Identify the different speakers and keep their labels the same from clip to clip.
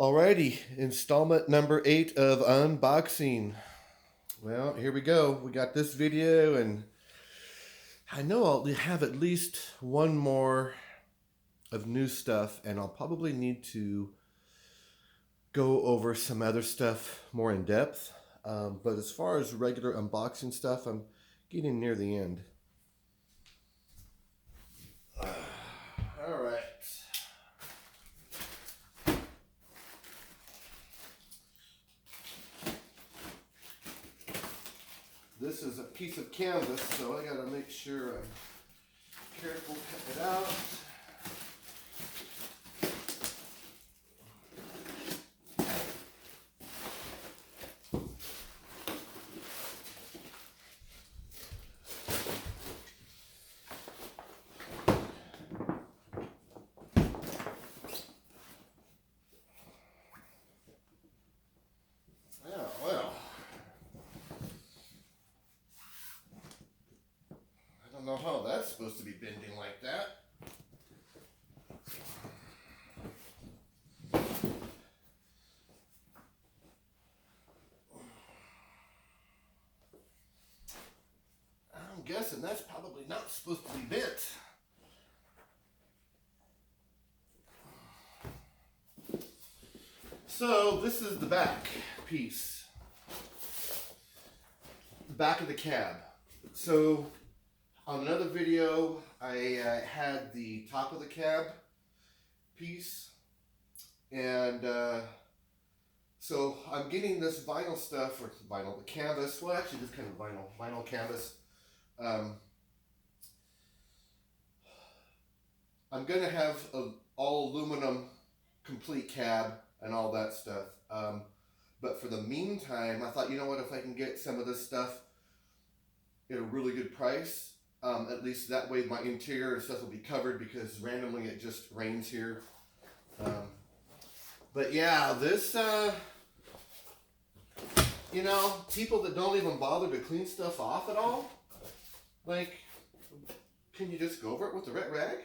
Speaker 1: Alrighty, installment number 8 of unboxing. Well, here we go. We got this video, and I know I'll have at least one more of new stuff, and I'll probably need to go over some other stuff more in depth. But as far as regular unboxing stuff, I'm getting near the end. All right. This is a piece of canvas, so I gotta make sure I'm careful cutting it out. I don't know how that's supposed to be bending like that. I'm guessing that's probably not supposed to be bent. So this is the back piece. The back of the cab. So on another video, I had the top of the cab piece, and so I'm getting this vinyl stuff, or vinyl, the canvas, well actually this kind of vinyl canvas. I'm going to have an all aluminum complete cab and all that stuff. But for the meantime, I thought, you know what, if I can get some of this stuff at a really good price, at least that way my interior and stuff will be covered, because randomly it just rains here. But yeah, this, you know, people that don't even bother to clean stuff off at all, like, can you just go over it with the wet rag?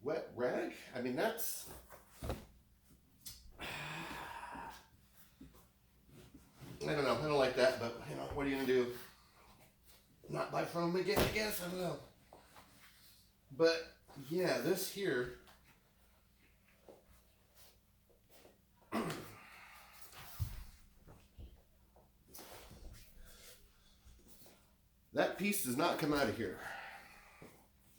Speaker 1: Wet rag? I mean, that's... I don't know, I don't like that, but, you know, what are you going to do? Not buy from them again, I guess, I don't know. But, yeah, this here... that piece does not come out of here.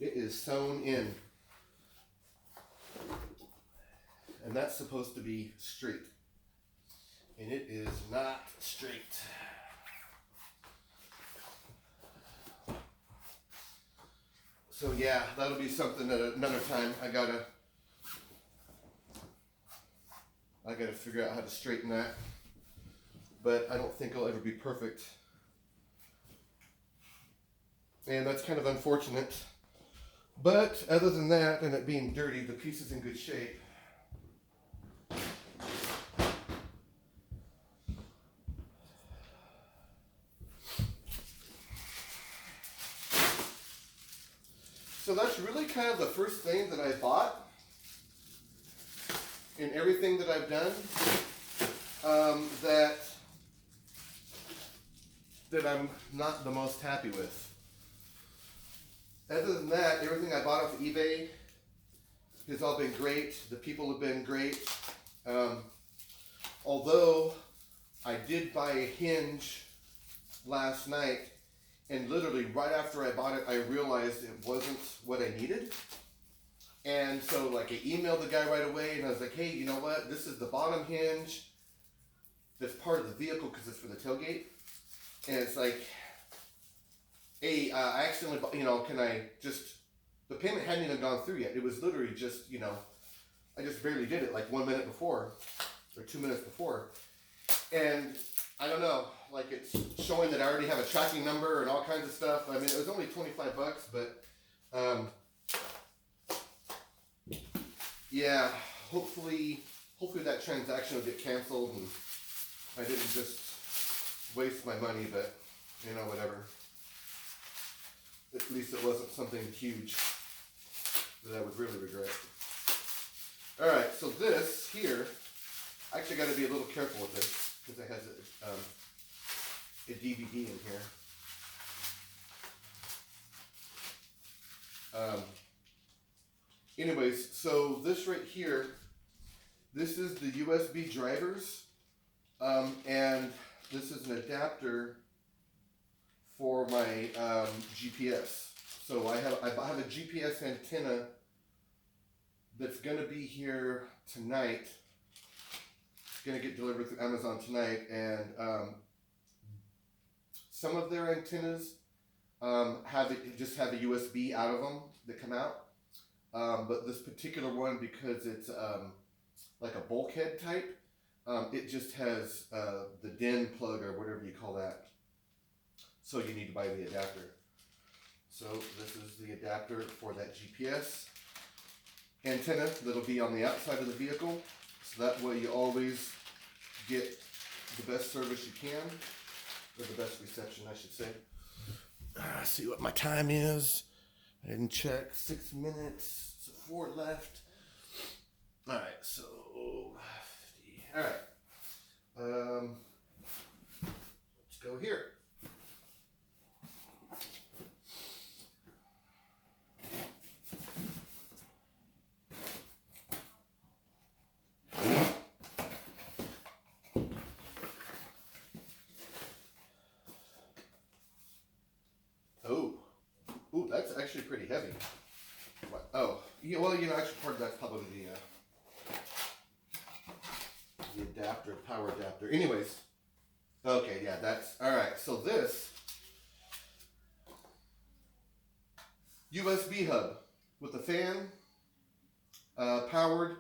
Speaker 1: It is sewn in. And that's supposed to be straight. And it is not straight. So yeah, that'll be something at another time. I gotta figure out how to straighten that. But I don't think it'll ever be perfect. And that's kind of unfortunate. But other than that, and it being dirty, the piece is in good shape. So that's really kind of the first thing that I bought in everything that I've done, that I'm not the most happy with. Other than that, everything I bought off of eBay has all been great. The people have been great. Although I did buy a hinge last night, and literally right after I bought it, I realized it wasn't what I needed. And so like I emailed the guy right away, and I was like, hey, you know what? This is the bottom hinge that's part of the vehicle because it's for the tailgate. And it's like, hey, I accidentally, you know, can I just, the payment hadn't even gone through yet. It was literally just, you know, I just barely did it like 1 minute before, or 2 minutes before. And I don't know, like it's showing that I already have a tracking number and all kinds of stuff. I mean, it was only 25 bucks, but yeah, hopefully that transaction will get canceled and I didn't just waste my money, but you know, whatever. At least it wasn't something huge that I would really regret. Alright, so this here, I actually got to be a little careful with this because it has a DVD in here. Anyways, so this right here, this is the USB drivers, and this is an adapter for my GPS. So I have a GPS antenna that's going to be here tonight. It's going to get delivered through Amazon tonight, and some of their antennas just have a USB out of them that come out. But this particular one, because it's like a bulkhead type, it just has the DIN plug or whatever you call that. So you need to buy the adapter. So this is the adapter for that GPS antenna that'll be on the outside of the vehicle. So that way you always get the best service you can, or the best reception, I should say. See what my time is. I didn't check. 6 minutes. So 4 left. All right. So 50. All right. Let's go here. Ooh, that's actually pretty heavy. What? Oh, yeah, well, actually part of that's probably the adapter, power adapter. Anyways, okay, yeah, that's, all right. So this USB hub with the fan, powered.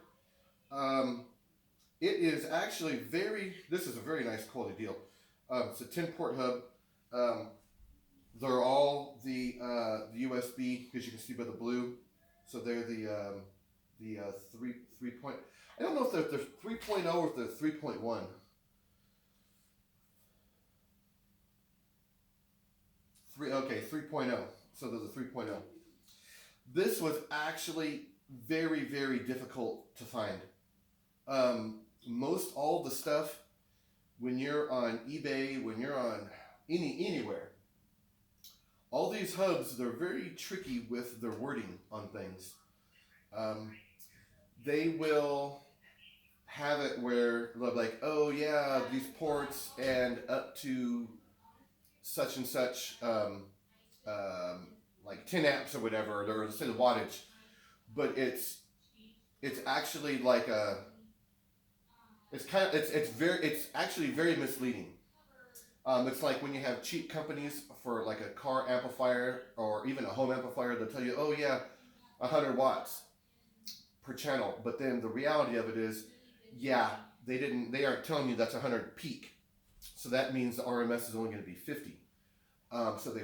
Speaker 1: It is actually this is a very nice quality deal. It's a 10-port hub. They're all the USB, because you can see by the blue. So they're the 3 point. I don't know if they're 3.0 or if they're 3.1. Okay, 3.0. So they're the 3.0. This was actually very, very difficult to find. Most all the stuff, when you're on eBay, when you're on anywhere, all these hubs, they're very tricky with their wording on things. They will have it where they're like, oh yeah, these ports and up to such and such, like 10 amps or whatever, or say the wattage, but it's actually like it's actually very misleading. It's like when you have cheap companies for like a car amplifier or even a home amplifier, they'll tell you, oh yeah, 100 watts per channel. But then the reality of it is, yeah, they aren't telling you that's 100 peak. So that means the RMS is only going to be 50. So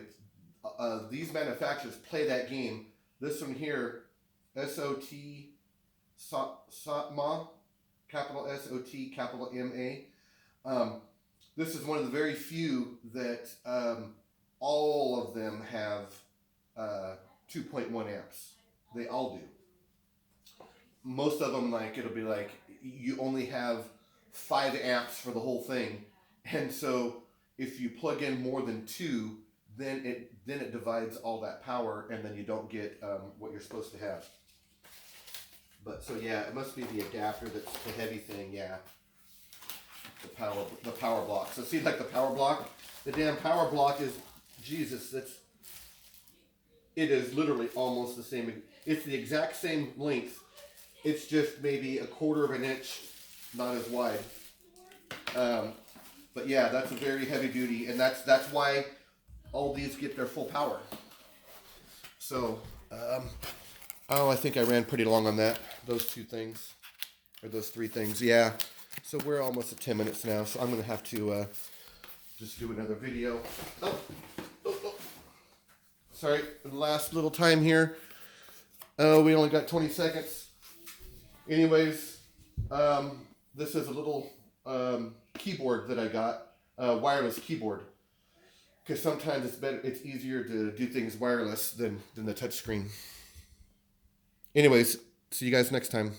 Speaker 1: these manufacturers play that game. This one here, SOT, SOTMA, capital SOT, capital MA. This is one of the very few that all of them have 2.1 amps. They all do. Most of them, like, it'll be like you only have 5 amps for the whole thing, and so if you plug in more than 2, then it divides all that power, and then you don't get what you're supposed to have. But so yeah, it must be the adapter that's the heavy thing. Yeah. The power block. So see, like the power block, the damn power block is, Jesus, it is literally almost the same. It's the exact same length. It's just maybe 1/4 of an inch, not as wide. But yeah, that's a very heavy duty, and that's why all these get their full power. So, I think I ran pretty long on that. Those 2 things, or those 3 things. Yeah. So we're almost at 10 minutes now, so I'm going to have to just do another video. Oh. Sorry, last little time here. We only got 20 seconds. Anyways, this is a little keyboard that I got, wireless keyboard. Because sometimes it's easier to do things wireless than the touch screen. Anyways, see you guys next time.